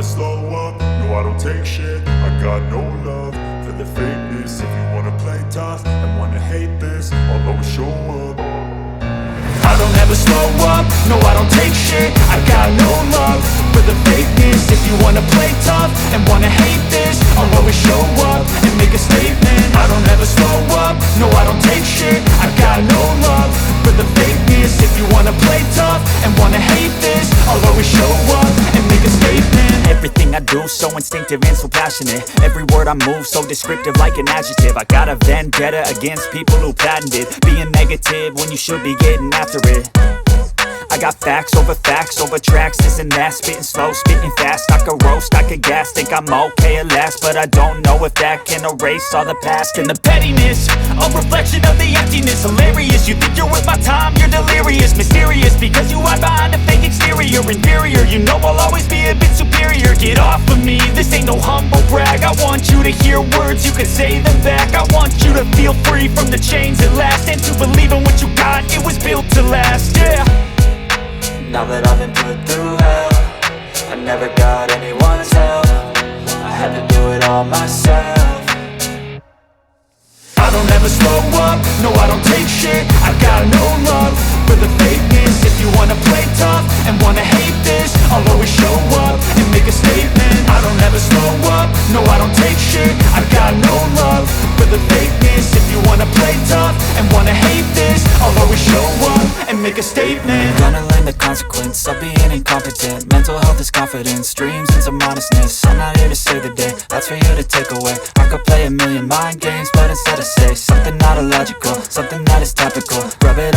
slow up, no I don't take shit. I got no love for the fakeness. If you wanna play tough and wanna hate this, I'll always show up. I don't ever slow up, no I don't take shit. I got no love for the fakeness. If you wanna play tough and wanna hate this, I'll always show up and make a statement. I don't ever slow up, no I don't take shit. I got no love for the fakeness. If you wanna play tough and wanna hate this, I'll always show up and make a statement. Everything I do so instinctive and so passionate. Every word I move so descriptive like an adjective. I got a vendetta against people who patented being negative when you should be getting after it. I got facts over tracks, this and that. Spitting slow, spitting fast, I could roast, I could gas. Think I'm okay at last, but I don't know if that can erase all the past. And the pettiness, a reflection of the emptiness. Hilarious, you think you're worth my time, you're delirious. Mysterious, because you hide behind a fake exterior. Inferior, you know I'll always be a bit superior. Get off of me, this ain't no humble brag. I want you to hear words, you can say them back. I want you to feel free from the chains at last, and to believe in what you got, it was built to last, yeah. Now that I've been put through hell, I never got anyone's help. I had to do it all myself. I don't ever slow up, no I don't take shit. I got no love for the fakeness. If you wanna play tough and wanna hate this, I'll always show up and make a statement. I don't ever slow up, no I don't take shit. I got no love for the fakeness. If you wanna play tough and wanna hate this, I'll always show up and make a statement. Gonna learn the consequence of being incompetent. Mental health is confidence, dreams and some honestness. I'm not here to save the day, that's for you to take away. I could play a million mind games, but instead I say something not illogical, something that is topical. Rub it